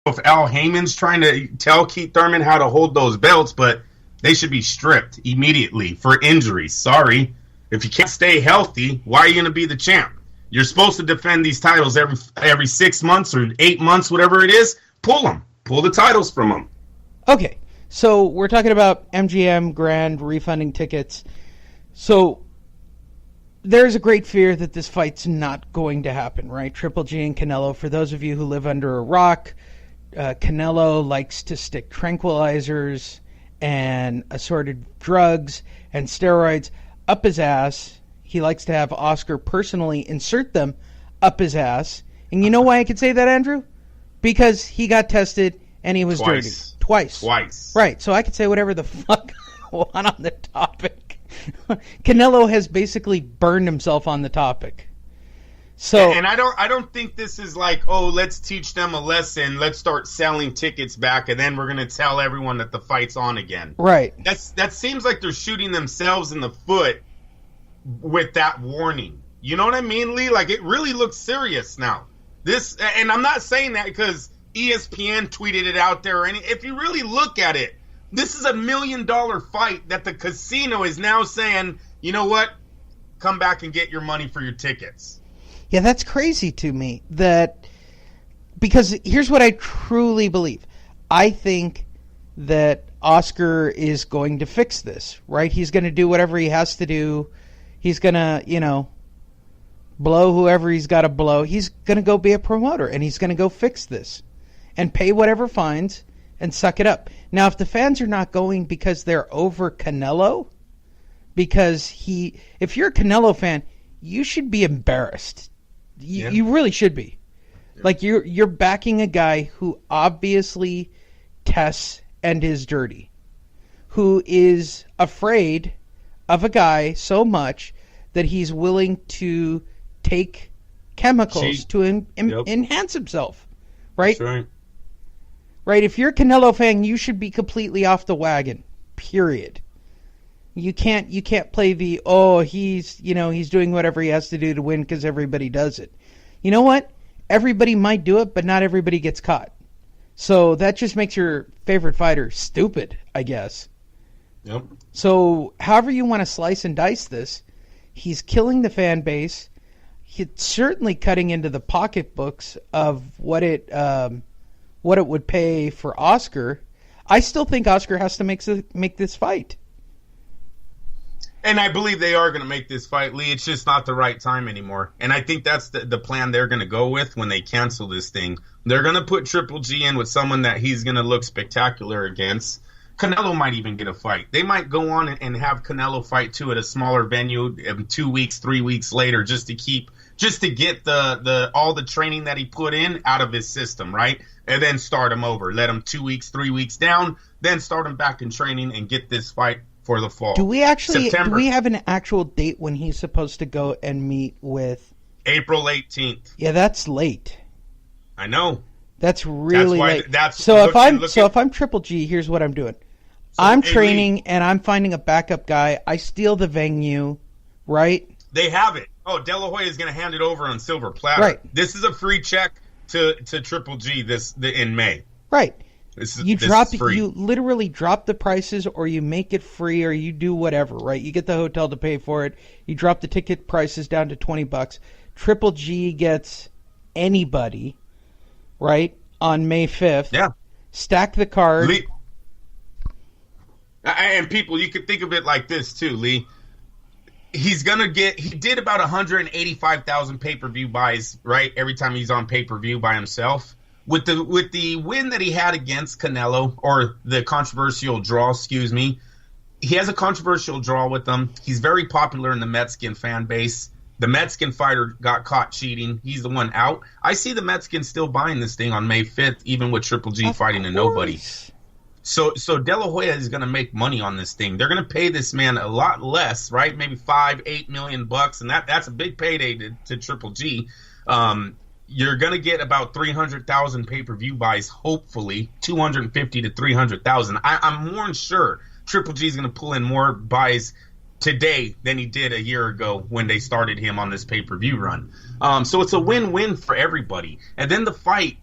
if Al Heyman's trying to tell Keith Thurman how to hold those belts, but they should be stripped immediately for injuries. Sorry. If you can't stay healthy, why are you going to be the champ? You're supposed to defend these titles every 6 months or 8 months, whatever it is. Pull them. Pull the titles from them. Okay, so we're talking about MGM Grand refunding tickets. So there's a great fear that this fight's not going to happen, right? Triple G and Canelo. For those of you who live under a rock, Canelo likes to stick tranquilizers and assorted drugs and steroids up his ass. He likes to have Oscar personally insert them up his ass. And you know why I can say that, Andrew? Because he got tested and he was dirty. Twice. Right, so I could say whatever the fuck I want on the topic. Canelo has basically burned himself on the topic. So, and I don't think this is like, oh, let's teach them a lesson. Let's start selling tickets back, and then we're going to tell everyone that the fight's on again. Right. That seems like they're shooting themselves in the foot with that warning. You know what I mean, Lee? Like, it really looks serious now. And I'm not saying that because ESPN tweeted it out there. And if you really look at it, this is $1 million fight that the casino is now saying, you know what? Come back and get your money for your tickets. Yeah, that's crazy to me. Because here's what I truly believe. I think that Oscar is going to fix this, right? He's going to do whatever he has to do. He's going to, blow whoever he's got to blow. He's going to go be a promoter, and he's going to go fix this and pay whatever fines and suck it up. Now, if the fans are not going because they're over Canelo, if you're a Canelo fan, you should be embarrassed. You really should be. Like, you're backing a guy who obviously tests and is dirty, who is afraid of a guy so much that he's willing to take chemicals to enhance himself, right? That's right. Right, if you're a Canelo fan, you should be completely off the wagon, period. You can't play he's doing whatever he has to do to win because everybody does it. You know what? Everybody might do it, but not everybody gets caught. So that just makes your favorite fighter stupid, I guess. Yep. So however you want to slice and dice this, he's killing the fan base. He's certainly cutting into the pocketbooks of what it would pay for Oscar. I still think Oscar has to make this fight. And I believe they are going to make this fight, Lee. It's just not the right time anymore. And I think that's the plan they're going to go with when they cancel this thing. They're going to put Triple G in with someone that he's going to look spectacular against. Canelo might even get a fight. They might go on and have Canelo fight too at a smaller venue 2 weeks, 3 weeks later, just to get the all the training that he put in out of his system, right? And then start him over. Let him 2 weeks, 3 weeks down, then start him back in training and get this fight for the fall. Do we have an actual date when he's supposed to go and meet with? April 18th. Yeah, that's late. I know. That's really late. If I'm Triple G, here's what I'm doing. I'm training and I'm finding a backup guy. I steal the venue, right? They have it. Oh, De La Hoya is going to hand it over on silver platter. Right. This is a free check to Triple G in May. Right. You literally drop the prices, or you make it free, or you do whatever, right? You get the hotel to pay for it. You drop the ticket prices down to $20. Triple G gets anybody, right, on May 5th. Yeah. Stack the card. Lee, and people, you could think of it like this too, Lee. He did about 185,000 pay-per-view buys, right? Every time he's on pay-per-view by himself. With the win that he had against Canelo, or the controversial draw, he has a controversial draw with them. He's very popular in the Mexican fan base. The Mexican fighter got caught cheating. He's the one out. I see the Mexicans still buying this thing on May 5th, even with Triple G fighting a nobody. So De La Hoya is going to make money on this thing. They're going to pay this man a lot less, right? Maybe $5-8 million, and that's a big payday to Triple G. You're going to get about 300,000 pay-per-view buys, hopefully, 250 to 300,000. I'm more than sure Triple G is going to pull in more buys today than he did a year ago when they started him on this pay-per-view run. So it's a win-win for everybody. And then the fight,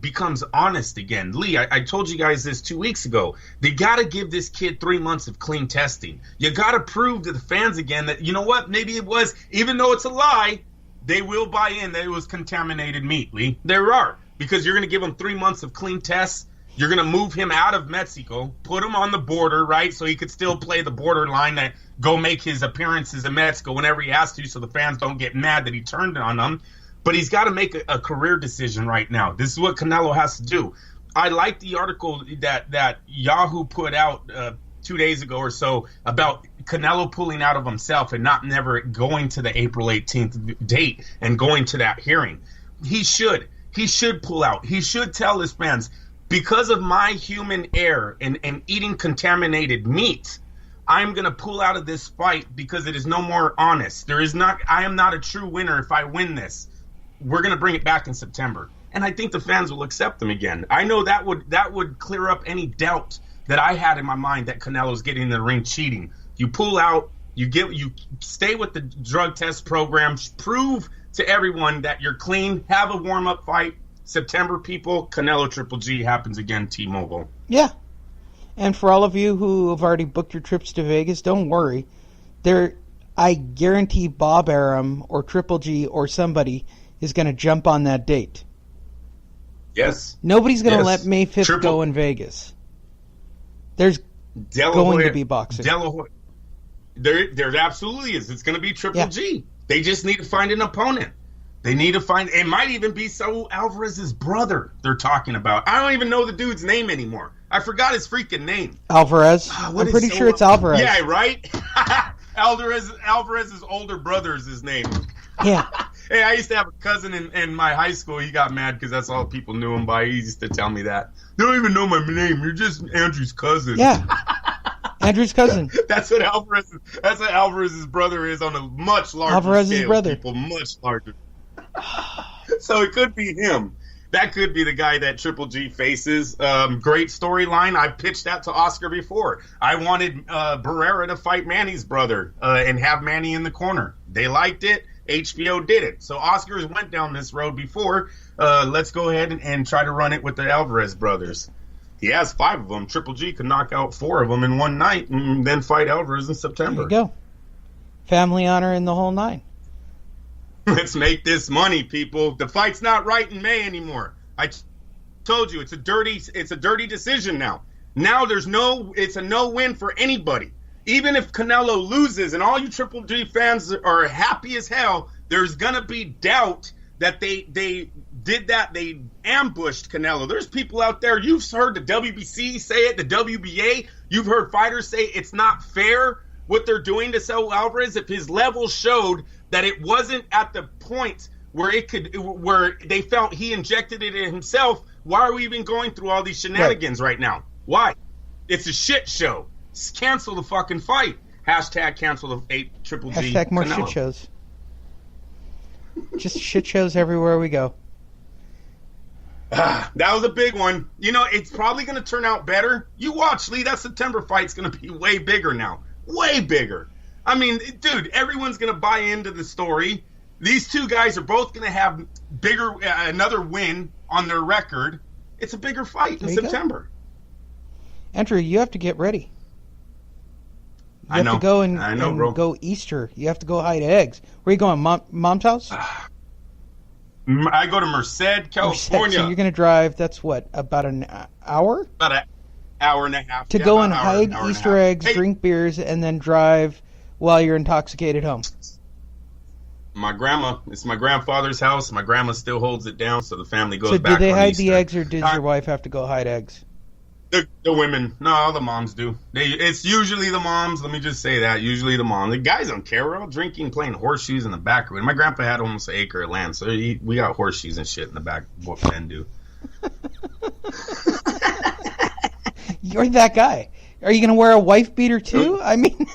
becomes honest again. Lee, I told you guys this 2 weeks ago. They got to give this kid 3 months of clean testing. You got to prove to the fans again that, you know what, maybe it was, even though it's a lie, they will buy in that it was contaminated meat, Lee. There are, because you're going to give him 3 months of clean tests. You're going to move him out of Mexico, put him on the border, right, so he could still play the borderline, that go make his appearances in Mexico whenever he has to, so the fans don't get mad that he turned on them. But he's got to make a career decision right now. This is what Canelo has to do. I like the article that Yahoo put out 2 days ago or so about Canelo pulling out of himself and never going to the April 18th date and going to that hearing. He should pull out. He should tell his fans, because of my human error and eating contaminated meat, I'm going to pull out of this fight because it is no more honest. I am not a true winner if I win this. We're going to bring it back in September. And I think the fans will accept them again. I know that would clear up any doubt that I had in my mind that Canelo's getting in the ring cheating. You pull out, you stay with the drug test program, prove to everyone that you're clean, have a warm-up fight. September, people, Canelo Triple G happens again, T-Mobile. Yeah. And for all of you who have already booked your trips to Vegas, don't worry. I guarantee Bob Arum or Triple G or somebody is going to jump on that date. Yes. Nobody's going to let May 5th go in Vegas. There's going to be boxing. There absolutely is. It's going to be Triple G. They just need to find an opponent. They need to find, it might even be Saul Alvarez's brother they're talking about. I don't even know the dude's name anymore. I forgot his freaking name. Alvarez. I'm pretty sure it's Alvarez. Yeah, right? Alvarez's older brother is his name. Yeah. Hey, I used to have a cousin in my high school. He got mad because that's all people knew him by. He used to tell me that. They don't even know my name. You're just Andrew's cousin. Yeah. Andrew's cousin. That's what Alvarez's brother is on a much larger Alvarez's scale. Brother. People much larger. So it could be him. That could be the guy that Triple G faces. Great storyline. I pitched that to Oscar before. I wanted Barrera to fight Manny's brother and have Manny in the corner. They liked it. HBO did it. So Oscars went down this road before. Let's go ahead and try to run it with the Alvarez brothers. He has 5 of them. Triple G could knock out 4 of them in one night and then fight Alvarez in September. There you go. Family honor in the whole 9. Let's make this money, people. The fight's not right in May anymore. I told you it's a dirty decision now. Now it's a no win for anybody. Even if Canelo loses and all you Triple G fans are happy as hell, there's gonna be doubt that they did that. They ambushed Canelo. There's people out there. You've heard the WBC say it, the WBA. You've heard fighters say it's not fair what they're doing to Saul Alvarez. If his level showed that it wasn't at the point where they felt he injected it in himself, why are we even going through all these shenanigans right now? Why? It's a shit show. Cancel the fucking fight. Hashtag cancel the 8 Triple G. Hashtag more Canelo. shit shows. Just shit shows everywhere we go. That was a big one. You know, it's probably going to turn out better. You watch, Lee. That September fight's going to be way bigger now. Way bigger. I mean, dude, everyone's going to buy into the story. These two guys are both going to have bigger, another win on their record. It's a bigger fight in September. Andrew, you have to get ready. You have to go and go Easter. You have to go hide eggs. Where are you going? Mom's house? I go to Merced, California. So you're going to drive, that's what, about an hour? About an hour and a half. To go and hide Easter eggs, drink beers, and then drive while you're intoxicated home. My grandma, it's my grandfather's house. My grandma still holds it down, so the family goes back. So did they hide Easter. the eggs, or did your wife have to go hide eggs? The women. No, the moms do. It's usually the moms. Let me just say that. Usually the mom. The guys don't care. We're all drinking, playing horseshoes in the back. My grandpa had almost an acre of land, so we got horseshoes and shit in the back. What men do. You're that guy. Are you going to wear a wife beater too? I mean,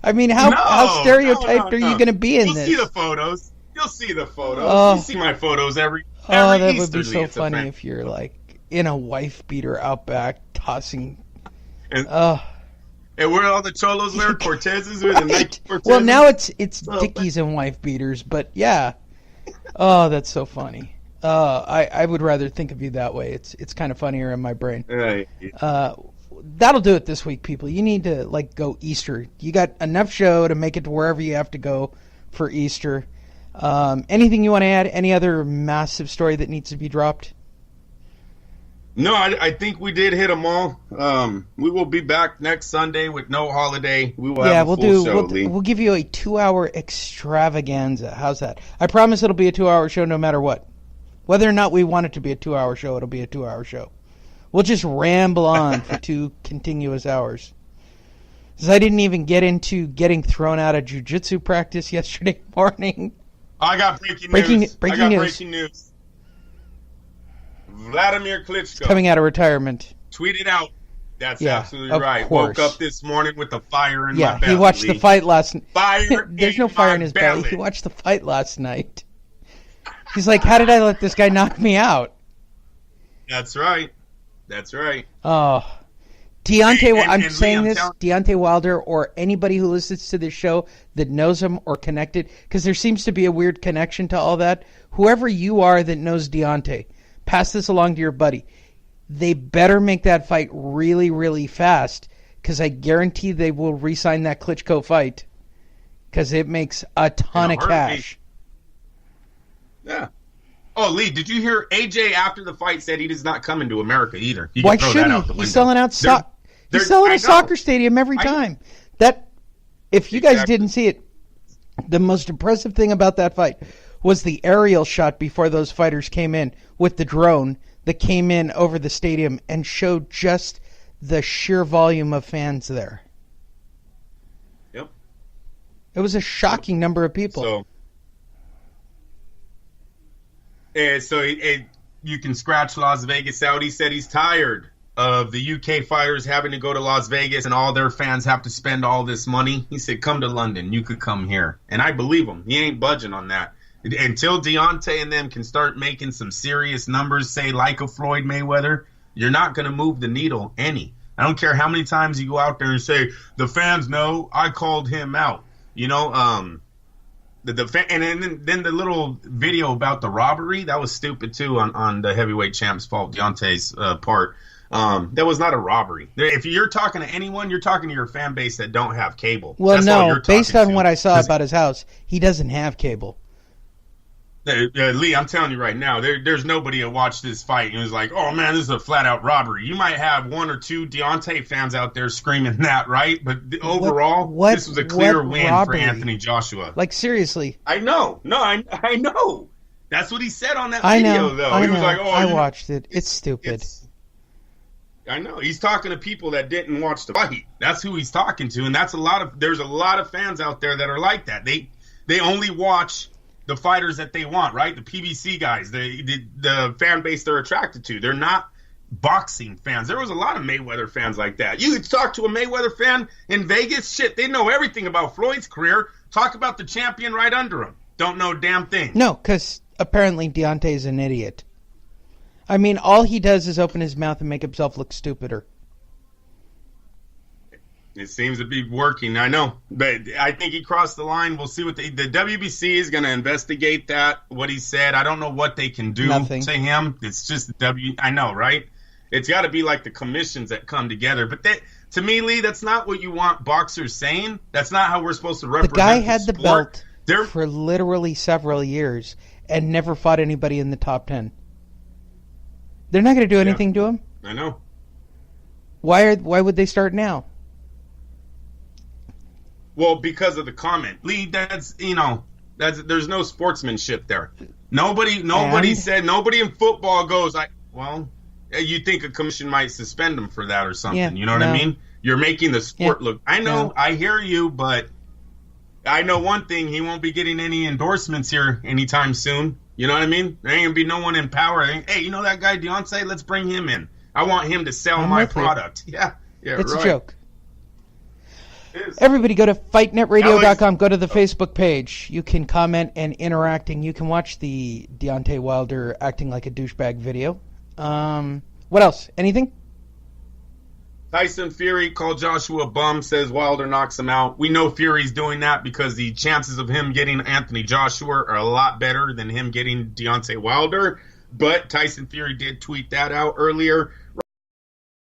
how stereotyped are you going to be in this? You'll see the photos. You'll see the photos. You see my photos every that Easter. Would be so funny if you're like in a wife beater out back tossing. And where all the cholos wear Cortezes with the Nike Cortezes. Well, now it's Dickies and wife beaters, but yeah. Oh, that's so funny. I would rather think of you that way. It's kind of funnier in my brain. Right. That'll do it this week, people. You need to go Easter. You got enough show to make it to wherever you have to go for Easter. Anything you want to add? Any other massive story that needs to be dropped? No, I think we did hit them all. We will be back next Sunday with no holiday. We will have a full show, Lee. We'll give you a 2-hour extravaganza. How's that? I promise it'll be a 2-hour show no matter what. Whether or not we want it to be a 2-hour show, it'll be a 2-hour show. We'll just ramble on for 2 continuous hours. Because I didn't even get into getting thrown out of jiu-jitsu practice yesterday morning. I got breaking news. Vladimir Klitschko coming out of retirement. Tweeted out. That's absolutely right. Course. Woke up this morning with a fire in my belly. He watched the fight last night. Fire There's no fire in his belly. He watched the fight last night. He's like, how did I let this guy knock me out? That's right. Oh. Deontay Wilder or anybody who listens to this show that knows him or connected, because there seems to be a weird connection to all that. Whoever you are that knows Deontay, pass this along to your buddy. They better make that fight really, really fast, because I guarantee they will re-sign that Klitschko fight, because it makes a ton of cash. Yeah. Oh, Lee, did you hear AJ after the fight said he is not coming to America either? Why shouldn't he? He's selling out He's selling a soccer stadium every time. If you guys didn't see it, the most impressive thing about that fight was the aerial shot before those fighters came in with the drone that came in over the stadium and showed just the sheer volume of fans there. Yep. It was a shocking number of people. So you can scratch Las Vegas out. He said he's tired of the UK fighters having to go to Las Vegas and all their fans have to spend all this money. He said, come to London. You could come here. And I believe him. He ain't budging on that. Until Deontay and them can start making some serious numbers, say like a Floyd Mayweather, you're not going to move the needle any. I don't care how many times you go out there and say, the fans know I called him out. You know, and then the little video about the robbery, that was stupid too on the heavyweight champ's fault, Deontay's part. That was not a robbery. If you're talking to anyone, you're talking to your fan base that don't have cable. Well, no, based on what I saw about his house, he doesn't have cable. Lee, I'm telling you right now, there's nobody that watched this fight and was like, oh man, this is a flat out robbery. You might have 1 or 2 Deontay fans out there screaming that, right? But overall, this was a clear win robbery for Anthony Joshua. Like, seriously. I know. No, I know. That's what he said on that video, though. He was like, oh, I watched it. It's stupid. I know. He's talking to people that didn't watch the fight. That's who he's talking to, and there's a lot of fans out there that are like that. They only watch the fighters that they want, right? The PBC guys, the fan base they're attracted to. They're not boxing fans. There was a lot of Mayweather fans like that. You could talk to a Mayweather fan in Vegas, shit, they know everything about Floyd's career. Talk about the champion right under him. Don't know a damn thing. No, because apparently Deontay's an idiot. I mean, all he does is open his mouth and make himself look stupider. It seems to be working, I know. But I think he crossed the line. We'll see what the WBC is going to investigate that, what he said. I don't know what they can do to him. It's just I know, right? It's got to be like the commissions that come together. But to me, Lee, that's not what you want boxers saying. That's not how we're supposed to represent the guy had the sport. belt for literally several years and never fought anybody in the top 10. They're not going to do anything to him. I know. Why would they start now? Well, because of the comment, Lee. There's no sportsmanship there. Nobody said. Nobody in football goes. You think a commission might suspend him for that or something? Yeah, you know what I mean? You're making the sport look. I know. I hear you, but I know one thing: he won't be getting any endorsements here anytime soon. You know what I mean? There ain't gonna be no one in power. Hey, you know that guy Deontay? Let's bring him in. I want him to sell my product. Yeah, it's a joke. Everybody go to fightnetradio.com. Go to the Facebook page. You can comment and interact, and you can watch the Deontay Wilder acting like a douchebag video. What else? Anything? Tyson Fury called Joshua a bum, says Wilder knocks him out. We know Fury's doing that because the chances of him getting Anthony Joshua are a lot better than him getting Deontay Wilder. But Tyson Fury did tweet that out earlier.